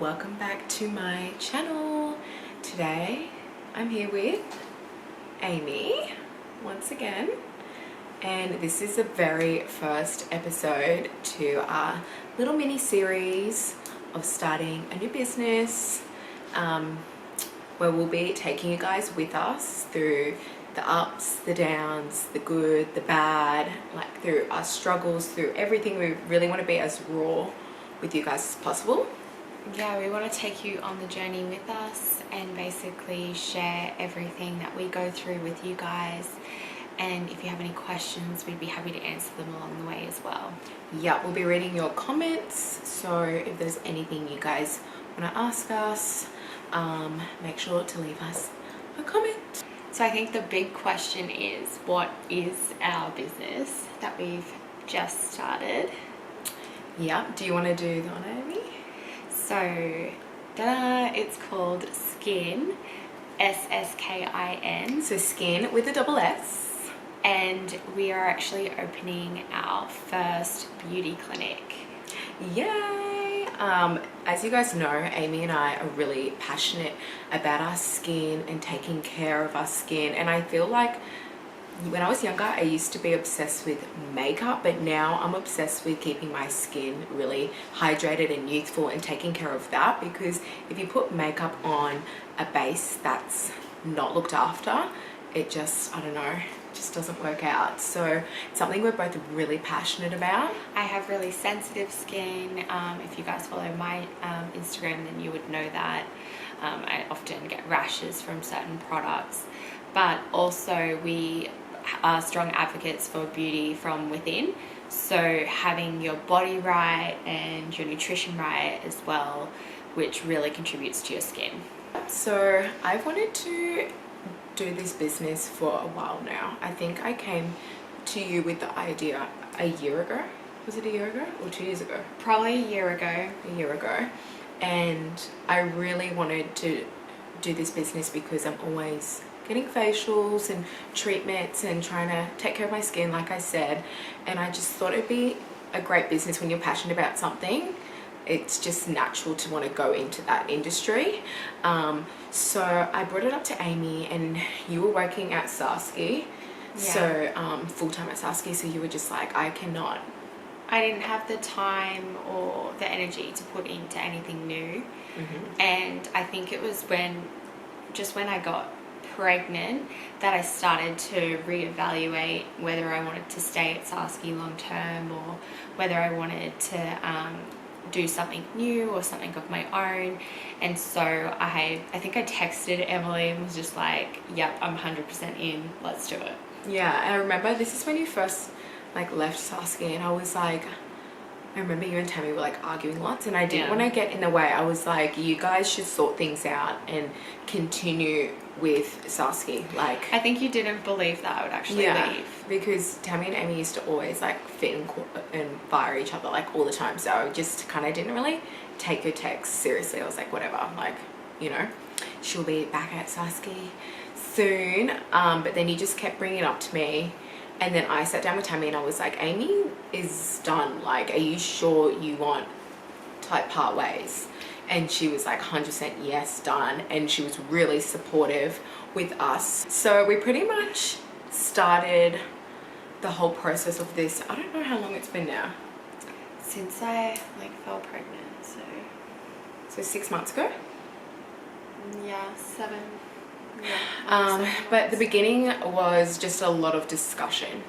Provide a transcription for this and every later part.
welcome back to my channel. Today I'm here with Amy once again, and this is the very first episode to our little mini series of starting a new business, where we'll be taking you guys with us through the ups, the downs, the good, the bad, like through our struggles, through everything. We really want to be as raw with you guys as possible. Yeah, we want to take you on the journey with us and basically share everything that we go through with you guys. And if you have any questions, we'd be happy to answer them along the way as well. Yeah, we'll be reading your comments, so if there's anything you guys want to ask us, make sure to leave us a comment. So I think the big question is, what is our business that we've just started? Yeah, do you want to do the honor, Amy? So, it's called Skin, S-S-K-I-N. So Skin with a double S. And we are actually opening our first beauty clinic. Yay! As you guys know, Amy and I are really passionate about our skin and taking care of our skin. And I feel like when I was younger, I used to be obsessed with makeup, but now I'm obsessed with keeping my skin really hydrated and youthful and taking care of that, because if you put makeup on a base that's not looked after, it just, I don't know, just doesn't work out. So it's something we're both really passionate about. I have really sensitive skin. If you guys follow my Instagram, then you would know that. I often get rashes from certain products, but also we are strong advocates for beauty from within. So having your body right and your nutrition right as well, which really contributes to your skin. So I've wanted to do this business for a while now. I think I came to you with the idea a year ago. Was it a year ago or 2 years ago? Probably a year ago. A year ago. And I really wanted to do this business because I'm always getting facials and treatments and trying to take care of my skin, like I said. And I just thought it'd be a great business when you're passionate about something. It's just natural to want to go into that industry. So I brought it up to Amy, and you were working at Sarsky. Yeah. So full-time at Sarsky, so you were just like, I didn't have the time or the energy to put into anything new. And I think it was when I got pregnant that I started to reevaluate whether I wanted to stay at Sarsky long term or whether I wanted to do something new or something of my own. And so I think I texted Emilee and was just like, yep, I'm 100% in, let's do it. Yeah, and I remember this is when you first left Sarsky, and I was like, I remember you and Tammy were arguing lots, and I didn't want to get in the way. I was like, you guys should sort things out and continue with Sarsky. I think you didn't believe that I would actually leave. Because Tammy and Amy used to always fit and fire each other all the time, so I just kind of didn't really take your texts seriously. I was like, whatever, she'll be back at Sarsky soon. But then you just kept bringing it up to me. And then I sat down with Tammy and I was like, Amy is done. Are you sure you want to part ways? And she was like, 100% yes, done. And she was really supportive with us. So we pretty much started the whole process of this. I don't know how long it's been now. Since I fell pregnant, so 6 months ago? Yeah, 7. But the beginning was just a lot of discussion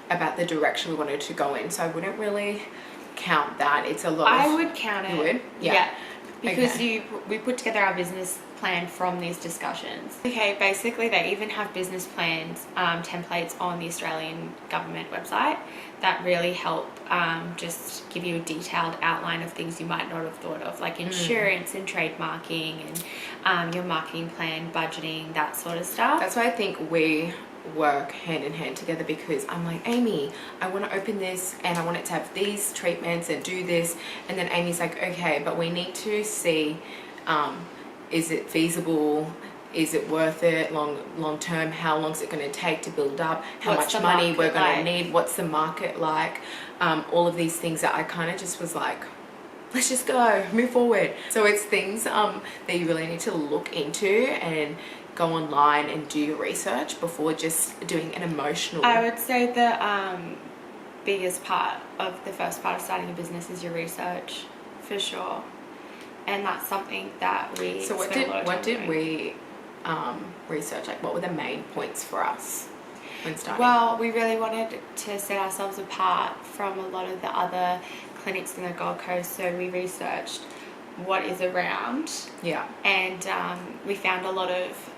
about the direction we wanted to go in, so I wouldn't really count that. It's a lot of... I would count it. You would? Yeah. Because we put together our business plan from these discussions. Okay, basically they even have business plans templates on the Australian government website that really help just give you a detailed outline of things you might not have thought of, like insurance and trademarking and your marketing plan, budgeting, that sort of stuff. That's why I think we work hand in hand together, because I'm like, Amy, I want to open this and I want it to have these treatments and do this, and then Amy's like, okay, but we need to see, is it feasible, is it worth it long term, how long is it going to take to build up, how much money we're going to need, what's the market like, all of these things that I kind of just was like, let's just go, move forward. So it's things that you really need to look into and go online and do your research before just doing an emotional. I would say the biggest part of the first part of starting a business is your research, for sure. And that's something that we So what did we research? Like, what were the main points for us when starting? Well, we really wanted to set ourselves apart from a lot of the other clinics in the Gold Coast, so we researched what is around. Yeah. And we found a lot of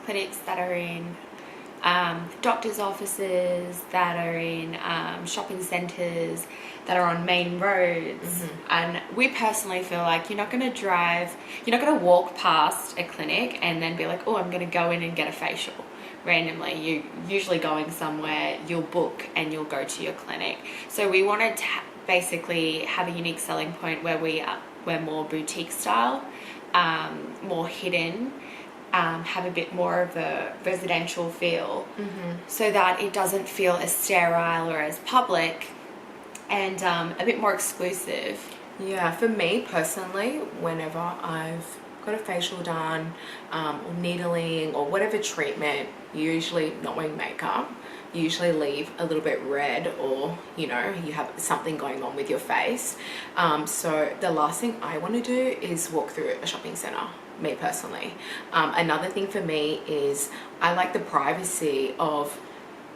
clinics that are in doctors' offices, that are in shopping centres, that are on main roads. And we personally feel like you're not going to walk past a clinic and then be like, oh, I'm going to go in and get a facial randomly. You're usually going somewhere, you'll book and you'll go to your clinic. So we wanted to basically have a unique selling point where we're more boutique style, more hidden, have a bit more of a residential feel, so that it doesn't feel as sterile or as public, and a bit more exclusive. Yeah, for me personally, whenever I've got a facial done, or needling or whatever treatment, usually not wearing makeup, you usually leave a little bit red, or you have something going on with your face. So the last thing I want to do is walk through a shopping centre, me personally. Another thing for me is I like the privacy of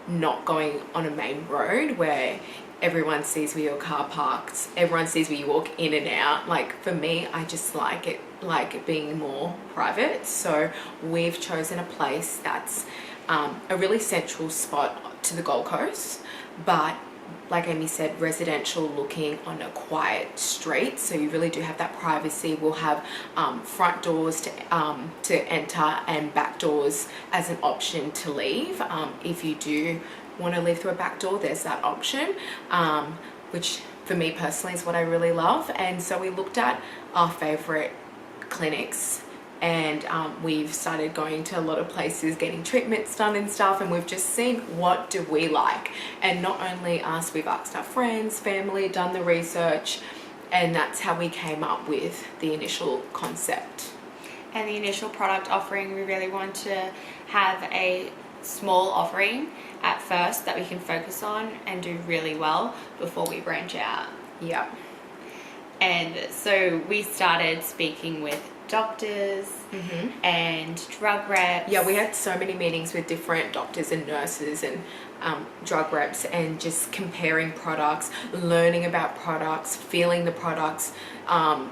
not going on a main road where everyone sees where your car parks, everyone sees where you walk in and out. Like, for me, I just like it being more private. So we've chosen a place that's a really central spot to the Gold Coast, but like Amy said, residential looking on a quiet street, so you really do have that privacy. We'll have front doors to enter and back doors as an option to leave. If you do want to leave through a back door, there's that option, which for me personally is what I really love. And so we looked at our favorite clinics, and we've started going to a lot of places, getting treatments done and stuff, and we've just seen what do we like. And not only us, we've asked our friends, family, done the research, and that's how we came up with the initial concept. And the initial product offering, we really want to have a small offering at first that we can focus on and do really well before we branch out. Yeah. And so we started speaking with doctors and drug reps. Yeah, we had so many meetings with different doctors and nurses and drug reps, and just comparing products, learning about products, feeling the products,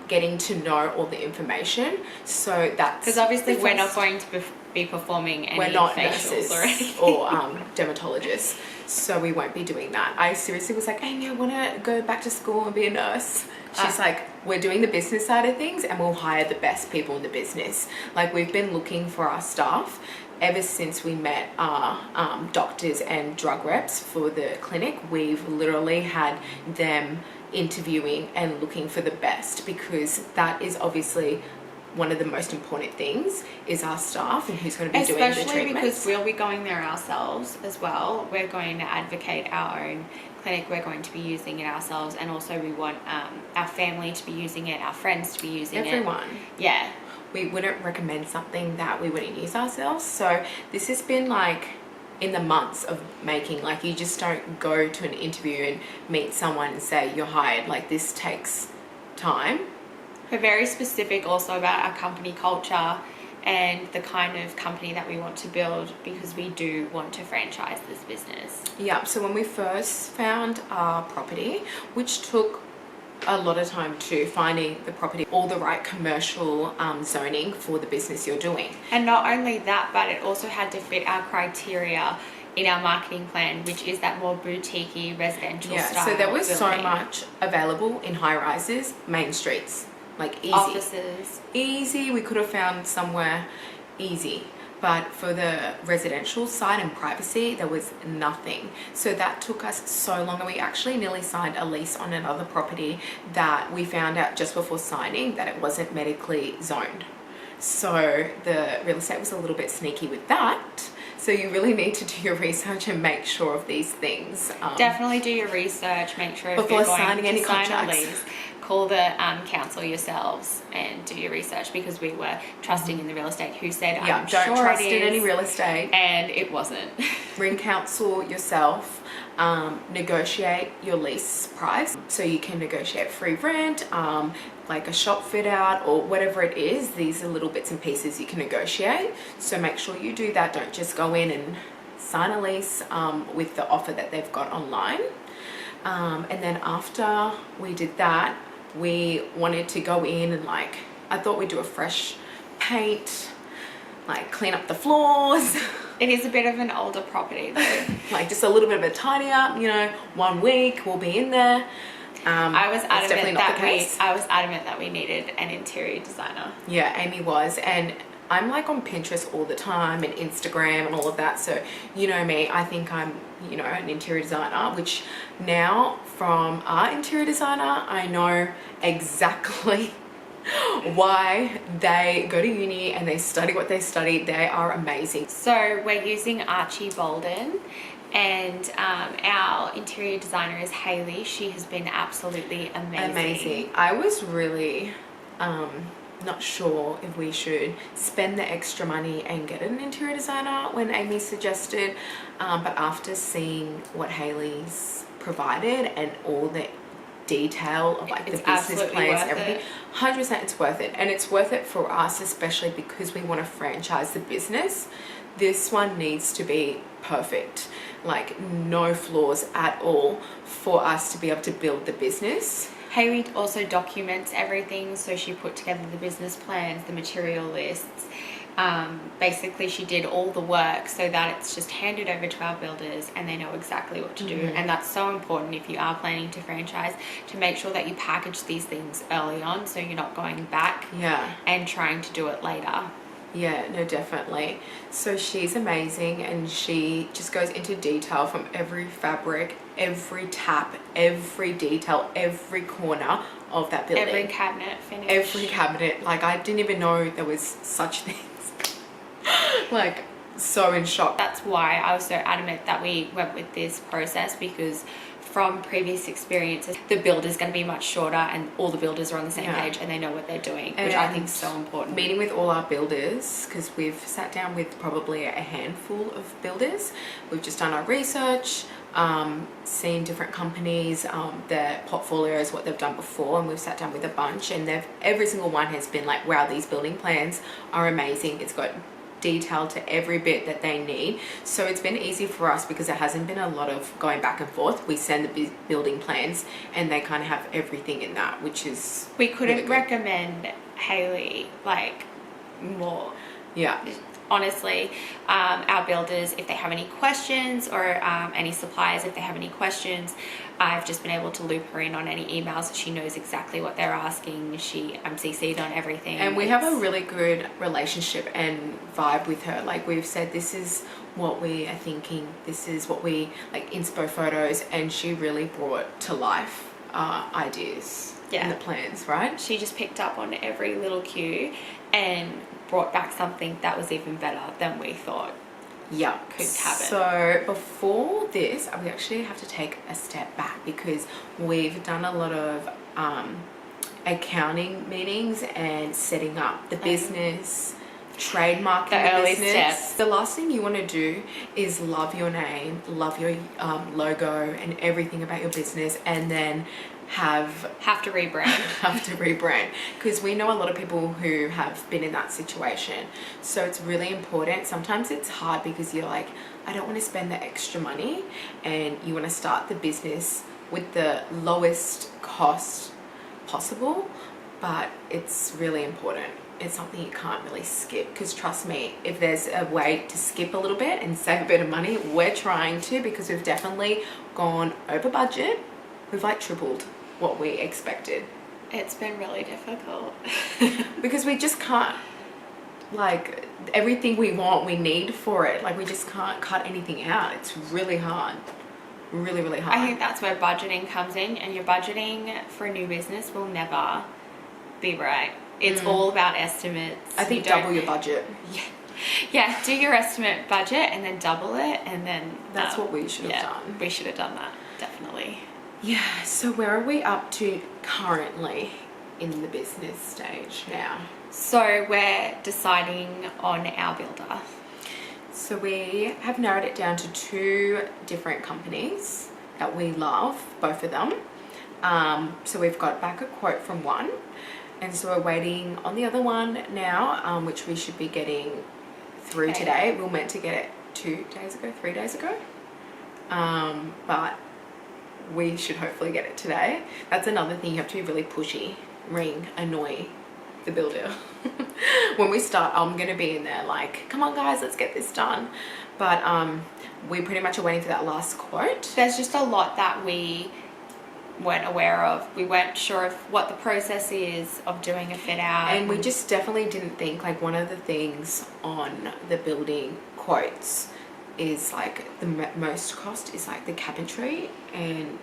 getting to know all the information. So that's because obviously we're not going to be performing any we're not facials nurses or anything, or dermatologists, so we won't be doing that. I seriously was like, Amy, I want to go back to school and be a nurse. She's like, we're doing the business side of things and we'll hire the best people in the business. Like, we've been looking for our staff ever since we met our doctors and drug reps for the clinic. We've literally had them interviewing and looking for the best, because that is obviously one of the most important things, is our staff and who's going to be doing the treatments. Especially because we'll be going there ourselves as well. We're going to advocate our own clinic, we're going to be using it ourselves, and also we want our family to be using it, our friends to be using Everyone. Yeah. We wouldn't recommend something that we wouldn't use ourselves. So this has been like in the months of making. Like, you just don't go to an interview and meet someone and say you're hired. Like, this takes time. We're very specific also about our company culture and the kind of company that we want to build, because we do want to franchise this business. Yeah, so when we first found our property, which took a lot of time to finding the property, all the right commercial zoning for the business you're doing. And not only that, but it also had to fit our criteria in our marketing plan, which is that more boutique-y residential style. So there was building. so much available in high rises, main streets, like easy. Offices. Easy, we could have found somewhere easy. But for the residential side and privacy, there was nothing. So that took us so long, and we actually nearly signed a lease on another property that we found out just before signing that it wasn't medically zoned. So the real estate was a little bit sneaky with that. So you really need to do your research and make sure of these things. Definitely do your research, make sure if before you're going signing to any sign a contracts. lease, call the council yourselves and do your research, because we were trusting in the real estate who said, Yeah, don't trust in any real estate. And it wasn't. Ring council yourself. Negotiate your lease price, so you can negotiate free rent, like a shop fit out or whatever it is. These are little bits and pieces you can negotiate, so make sure you do that. Don't just go in and sign a lease with the offer that they've got online. And then after we did that, we wanted to go in and I thought we'd do a fresh paint, clean up the floors. It is a bit of an older property though. Just a little bit of a tidy up, 1 week we'll be in there. I was adamant that we needed an interior designer. Yeah, Amy was. And I'm on Pinterest all the time and Instagram and all of that. So you know me, I think I'm, an interior designer, which now from our interior designer, I know exactly why they go to uni and they study what they study. They are amazing. So we're using Archie Bolden, and our interior designer is Hayley. She has been absolutely amazing. I was really not sure if we should spend the extra money and get an interior designer when Amy suggested, but after seeing what Hayley's provided and all the detail of the business plans, everything, 100% it's worth it. And it's worth it for us, especially because we want to franchise the business. This one needs to be perfect, no flaws at all, for us to be able to build the business. Hayley also documents everything, so she put together the business plans, the material lists. Basically she did all the work so that it's just handed over to our builders and they know exactly what to do. And that's so important if you are planning to franchise, to make sure that you package these things early on, so you're not going back and trying to do it later. Yeah, no, definitely. So she's amazing, and she just goes into detail from every fabric, every tap, every detail, every corner of that building. Every cabinet finish. Every cabinet. I didn't even know there was such things. So in shock. That's why I was so adamant that we went with this process, because from previous experiences, the build is going to be much shorter and all the builders are on the same page and they know what they're doing, which I think is so important. Meeting with all our builders, because we've sat down with probably a handful of builders. We've just done our research, seen different companies, their portfolios, what they've done before, and we've sat down with a bunch, and every single one has been wow, these building plans are amazing. It's got detail to every bit that they need. So it's been easy for us because there hasn't been a lot of going back and forth. We send the building plans and they kind of have everything in that, which is we couldn't really recommend Hayley more. Yeah, honestly. Our builders, if they have any questions, or any suppliers, if they have any questions, I've just been able to loop her in on any emails, so she knows exactly what they're asking. I'm CC'd on everything. And we have a really good relationship and vibe with her. We've said, this is what we are thinking, this is what we inspo photos, and she really brought to life our ideas and the plans, right? She just picked up on every little cue and brought back something that was even better than we thought could happen. So before this, we actually have to take a step back, because we've done a lot of accounting meetings and setting up the business, trademarking the business. Steps. The last thing you want to do is love your name, love your logo and everything about your business, and then have to rebrand, because we know a lot of people who have been in that situation. So it's really important. Sometimes it's hard because you're I don't want to spend the extra money, and you want to start the business with the lowest cost possible, but it's really important. It's something you can't really skip, because trust me, if there's a way to skip a little bit and save a bit of money, we're trying to, because we've definitely gone over budget. We've tripled what we expected. It's been really difficult because we just can't, everything we want, we need for it. We just can't cut anything out. It's really hard. Really, really hard. I think that's where budgeting comes in, and your budgeting for a new business will never be right. It's all about estimates. I think double your budget. Yeah, do your estimate budget and then double it, and then that's what we should have done. We should have done that, definitely. Yeah, so where are we up to currently in the business stage now? So we're deciding on our builder. So we have narrowed it down to 2 different companies that we love, both of them. So we've got back a quote from one, and so we're waiting on the other one now, which we should be getting through today. We were meant to get it 3 days ago, but we should hopefully get it today. That's another thing, you have to be really pushy, annoy the builder. When we start, I'm gonna be in there like, come on guys, let's get this done. But we pretty much are waiting for that last quote. There's just a lot that we weren't aware of. We weren't sure of what the process is of doing a fit out, and we just definitely didn't think, like, one of the things on the building quotes is like the most cost is like the cabinetry and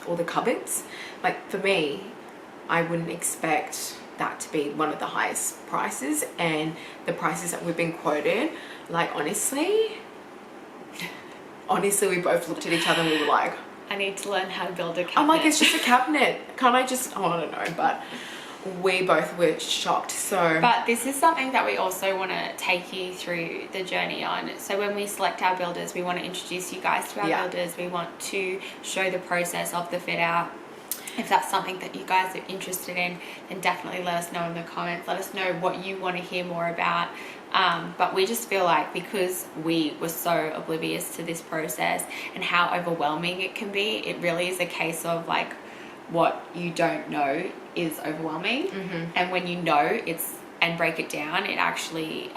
all the cupboards. Like, for me, I wouldn't expect that to be one of the highest prices, and the prices that we've been quoted, like, honestly we both looked at each other and we were like, I need to learn how to build a cabinet. I'm like, it's just a cabinet, can't I just, I don't know. But we both were shocked. So but this is something that we also want to take you through the journey on. So when we select our builders, we want to introduce you guys to our builders. We want to show the process of the fit out. If that's something that you guys are interested in, then definitely let us know in the comments. Let us know what you want to hear more about. But we just feel like, because we were so oblivious to this process and how overwhelming it can be, it really is a case of like, what you don't know is overwhelming. And when you know and break it down, it actually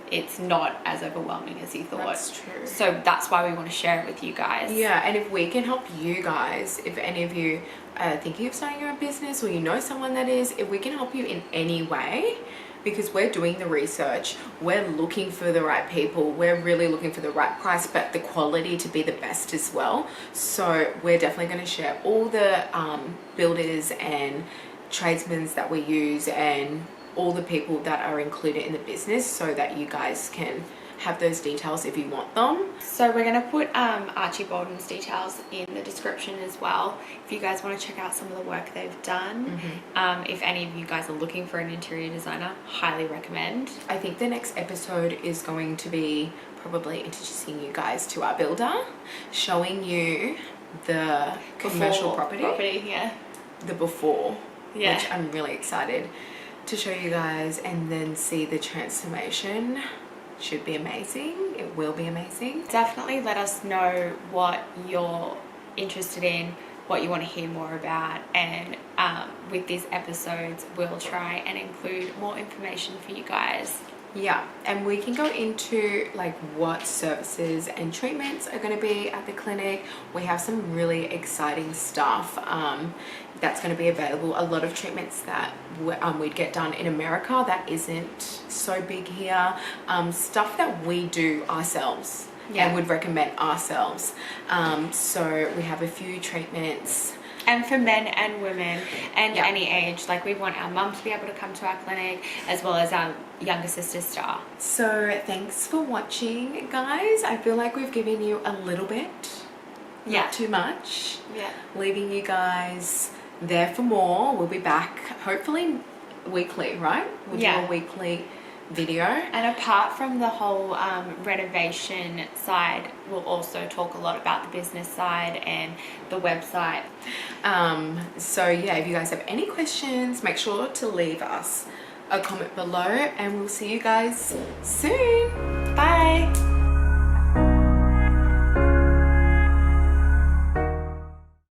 it's not as overwhelming as you thought. That's true. So that's why we want to share it with you guys. Yeah, and if we can help you guys, if any of you are thinking of starting your own business, or you know someone that is, if we can help you in any way, because we're doing the research, we're looking for the right people, we're really looking for the right price, but the quality to be the best as well. So we're definitely going to share all the builders and tradesmen that we use, and all the people that are included in the business, so that you guys can have those details if you want them. So we're going to put Archie Bolden's details in the description as well, if you guys want to check out some of the work they've done. If any of you guys are looking for an interior designer, highly recommend. I think the next episode is going to be probably introducing you guys to our builder, showing you the commercial property, the before, which I'm really excited to show you guys, and then see the transformation. Should be amazing. It will be amazing. Definitely let us know what you're interested in, what you want to hear more about, and with these episodes we'll try and include more information for you guys. Yeah, and we can go into like what services and treatments are going to be at the clinic. We have some really exciting stuff that's going to be available. A lot of treatments that we'd get done in America that isn't so big here. Stuff that we do ourselves and would recommend ourselves. So we have a few treatments. And for men and women and any age, like we want our mum to be able to come to our clinic, as well as our younger sister Star. So thanks for watching, guys. I feel like we've given you a little bit, not too much. Leaving you guys there for more. We'll be back hopefully weekly, right? We'll do a weekly video. And apart from the whole renovation side, we'll also talk a lot about the business side and the website. So yeah, if you guys have any questions, make sure to leave us a comment below, and we'll see you guys soon. Bye.